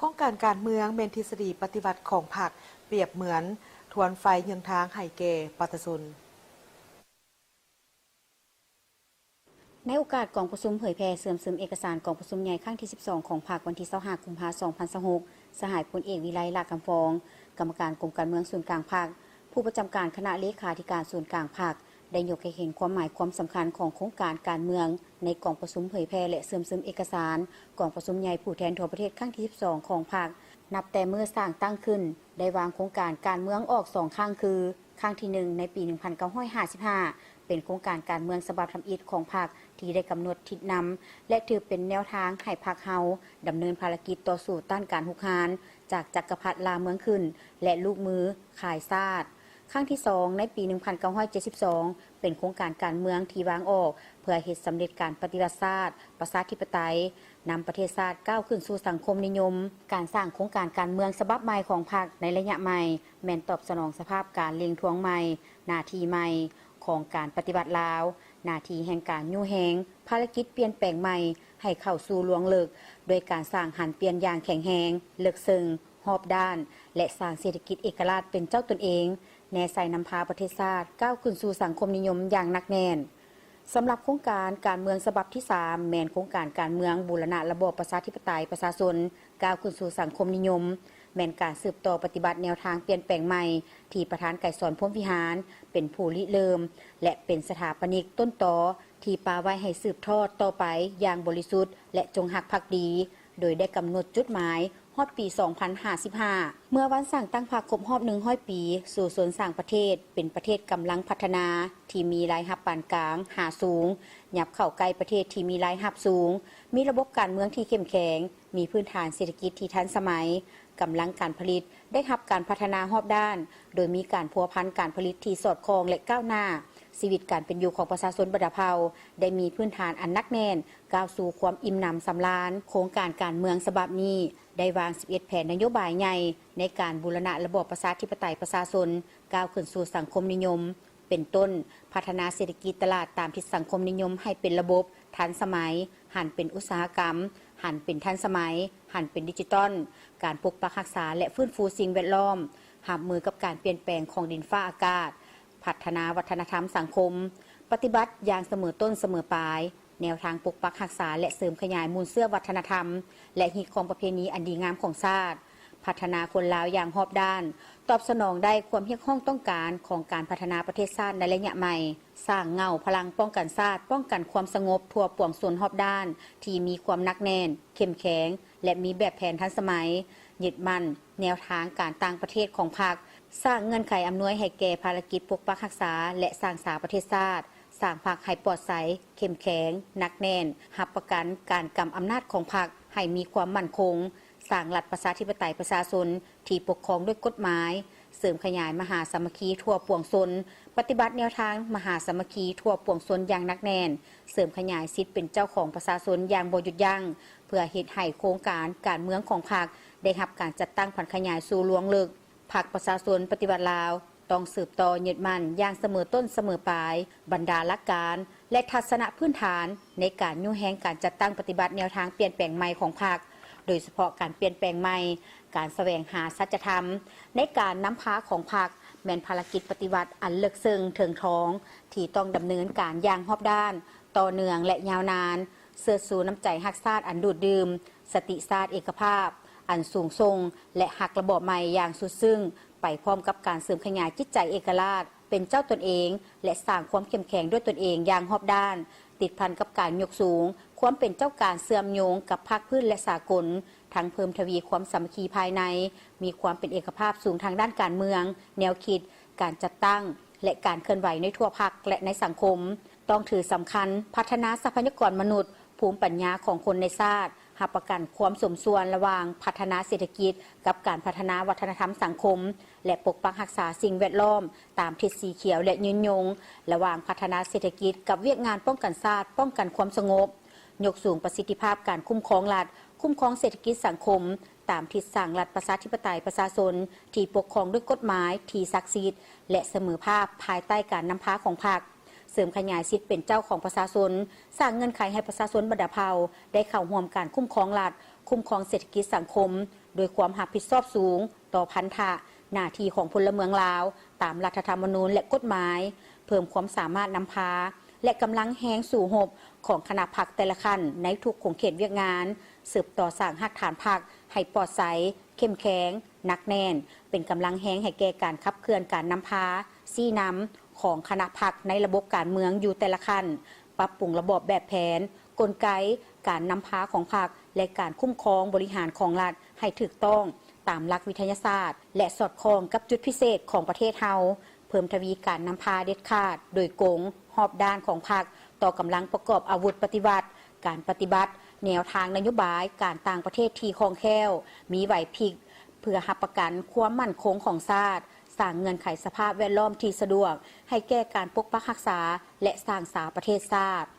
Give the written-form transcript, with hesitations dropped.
โครงการการเมืองเป็นทฤษฎีปฏิบัติของพรรคเปรียบเหมือนทวนไฟเยืองทางให้แก่ประชาชนในโอกาสกองประชุมเผยแพร่เสื่อมซึมเอกสารกองประชุมใหญ่ครั้งที่12ของพรรควันที่25กุมภาพันธ์2026สหายพลเอกวิไลลาภกำฟองกรรมการกรมการเมืองส่วนกลางพรรคผู้ประจำการคณะเลขาธิการส่วนกลางพรรคได้ยกให้เห็นความหมายความสำคัญของโครงการการเมืองในกองประชุมเผยแพร่และเสื่อมซึมเอกสารกองประชุมใหญ่ผู้แทนทั่วประเทศครั้งที่12ของพรรคนับแต่เมื่อสร้างตั้งขึ้นได้วางโครงการการเมืองออก2ครั้งคือครั้งที่1ในปี1955เป็นโครงการการเมืองฉบับทำอิฐของพรรคที่ได้กำหนดทิศนำและถือเป็นแนวทางให้พรรคเฮาดำเนินภารกิจต่อสู้ต้านการหุกหานจากจักรพรรดิลาเมืองขึ้นและลูกมือขายซาดครั้งที่2ในปี1972เป็นโครงการการเมืองที่วางออกเพื่อเฮ็ดสำเร็จการปฏิวัติศาสตร์ประชาธิปไตยนำประเทศชาติก้าวขึ้นสู่สังคมนิยมการสร้างโครงการการเมืองฉบับใหม่ของพรรคในระยะใหม่แม่นตอบสนองสภาพการเล็งทวงใหม่หน้าที่ใหม่ของการปฏิบัติลาวหน้าที่แห่งการยู่แฮงภารกิจเปลี่ยนแปลงใหม่ให้เข้าสู่ลวงลึกโดยการสร้างหันเปลี่ยนอย่างแข็งแรงลึกซึ้งรอบด้านและสร้างเศรษฐกิจเอกราชเป็นเจ้าตนเองแนใส่นำพาประเทศชาติก้าวขึ้นสู่สังคมนิยมอย่างหนักแน่นสำหรับโครงการการเมืองฉบับที่3แม่นโครงการการเมืองบูรณะระบอบประชาธิปไตยประชาชนก้าวขึ้นสู่สังคมนิยมแม่นการสืบต่อปฏิบัติแนวทางเปลี่ยนแปลงใหม่ที่ประธานไก่สอนพรหมวิหารเป็นผู้ริเริ่มและเป็นสถาปนิกต้นตอที่ปาไว้ให้สืบทอดต่อไปอย่างบริสุทธิ์และจงรักภักดีโดยได้กำหนดจุดหมายฮอดปี2055เมื่อวันสร้างตั้งพรรคครบรอบ100ปีสู่ส่วนสร้างประเทศเป็นประเทศกำลังพัฒนาที่มีรายรับปานกลางหาสูงยับเข้าใกล้ประเทศที่มีรายรับสูงมีระบบการเมืองที่เข้มแข็งมีพื้นฐานเศรษฐกิจที่ทันสมัยกำลังการผลิตได้รับการพัฒนารอบด้านโดยมีการพัวพันการผลิตที่สอดคล้องและก้าวหน้าชีวิตการเป็นอยู่ของประชาชนบัดเผาได้มีพื้นฐานอันนักแน่นก้าวสู่ความอิ่มหนำสำราญโครงการการเมืองฉบับนี้ได้วาง11แผนนโยบายใหญ่ในการบูรณะระบอบประชาธิปไตยประชาชนก้าวขึ้นสู่สังคมนิยมเป็นต้นพัฒนาเศรษฐกิจตลาดตามทิศสังคมนิยมให้เป็นระบบทันสมัยหันเป็นอุตสาหกรรมหันเป็นทันสมัยหันเป็นดิจิตอลการปกปักรักษาและฟื้นฟูสิ่งแวดล้อมรับมือกับการเปลี่ยนแปลงของดินฟ้าอากาศพัฒนาวัฒนธรรมสังคมปฏิบัติอย่างเสมอต้นเสมอปลายแนวทางปกปักรักษาและเสริมขยายมูลเสื้อวัฒนธรรมและฮีตของประเพณีอันดีงามของชาติพัฒนาคนลาวอย่างรอบด้านตอบสนองได้ความเรียกร้องต้องการของการพัฒนาประเทศชาติในระยะใหม่สร้างเงาพลังป้องกันชาติป้องกันความสงบทั่วปวงส่วนรอบด้านที่มีความหนักแน่นเข้มแข็งและมีแบบแผนทันสมัยยึดมั่นแนวทางการต่างประเทศของพรรคสร้างเงื่อนไขอำนวยให้แก่ภารกิจปกปักรักษาและสร้างสาประเทศชาติสร้างพรรคให้ปลอดภัยเข้มแข็งหนักแน่นรับประกันการกำอำนาจของพรรคให้มีความมั่นคงสร้างรัฐประชาธิปไตยประชาชนที่ปกครองด้วยกฎหมายเสริมขยายมหาสามัคคีทั่วปวงชนปฏิบัติแนวทางมหาสามัคคีทั่วปวงชนอย่างหนักแน่นเสริมขยายสิทธิเป็นเจ้าของประชาชนอย่างบ่หยุดยั้งเพื่อเฮ็ดให้โครงการการเมืองของพรรคได้รับการจัดตั้งผันขยายสู่ลวงลึกพรรคประชาชนปฏิวัติลาวต้องสืบต่อยึดมั่นอย่างเสมอต้นเสมอปลายบรรดาหลักการและทัศนพื้นฐานในการยู่แฮงการจัดตั้งปฏิบัติแนวทางเปลี่ยนแปลงใหม่ของพรรคโดยเฉพาะการเปลี่ยนแปลงใหม่การแสวงหาสัจธรรมในการนำพาของพรรคแม่นภารกิจปฏิวัติอันลึกซึ้งถึงท้องที่ต้องดำเนินการอย่างรอบด้านต่อเนื่องและยาวนานเสื่อสู่น้ำใจรักชาติอันดูดดื่มสติชาติเอกภาพอันสูงส่งและหักระบบใหม่อย่างสุดซึ้งไปพร้อมกับการเสริมขยายจิตใจเอกราชเป็นเจ้าตนเองและสร้างความเข้มแข็งด้วยตนเองอย่างรอบด้านติดพันกับการยกสูงความเป็นเจ้าการเสื่อมโยงกับภาคพื้นและสากลทั้งเพิ่มทวีความสามัคคีภายในมีความเป็นเอกภาพสูงทางด้านการเมืองแนวคิดการจัดตั้งและการเคลื่อนไหวในทั่วภาคและในสังคมต้องถือสำคัญพัฒนาทรัพยากรมนุษย์ภูมิปัญญาของคนในชาติรับประกันความสมส่วนระหว่างพัฒนาเศรษฐกิจกับการพัฒนาวัฒนธรรมสังคมและปกปักรักษาสิ่งแวดล้อมตามทิศสีเขียวและยืนยงระหว่างพัฒนาเศรษฐกิจกับเวียกงานป้องกันชาติป้องกันความสงบยกสูงประสิทธิภาพการคุ้มครองรัฐคุ้มครองเศรษฐกิจสังคมตามทิศสร้างรัฐประชาธิปไตยประชาชนที่ปกครองด้วยกฎหมายที่ศักดิ์สิทธิ์และเสมอภาคภายใต้การนำพาของพรรคเสริมขยายสิทธิเป็นเจ้าของประชาชนสร้างเงื่อนไขให้ประชาชนบัดเผาได้เข้าร่วมการคุ้มครองรัฐ คุ้มครองเศรษฐกิจสังคมโดยความรับผิดชอบสูงต่อพันธะหน้าที่ของพลเมืองลาวตามรัฐธรรมนูญและกฎหมายเพิ่มความสามารถนำพาและกำลังแหงสู่หบของคณะพรรคแต่ละขั้นในทุกขงเขตเวียกงานสืบต่อสร้างรากฐานพรรคให้ปลอดใสเข้มแข็งหนักแน่นเป็นกำลังแหงให้แก่การขับเคลื่อนการนำพาซี่นำของคณะพรรคในระบบการเมืองอยู่แต่ละขั้นปรับปรุงระบบแบบแผนกลไกการนำพาของพรรคและการคุ้มครองบริหารของรัฐให้ถูกต้องตามหลักวิทยาศาสตร์และสอดคล้องกับจุดพิเศษของประเทศเฮาเพิ่มทวีการนำพาเด็ดขาดโดยโกงหอบด้านของพรรคต่อกำลังประกอบอาวุธปฏิวัติการปฏิบัติแนวทางนโยบายการต่างประเทศที่คล่องแคล่วมีไหวพริบเพื่อรับประกันความมั่นคงของชาติสร้างเงื่อนไขสภาพแวดล้อมที่สะดวกให้แก้การปกปักรักษาและสร้างสาประเทศชาติ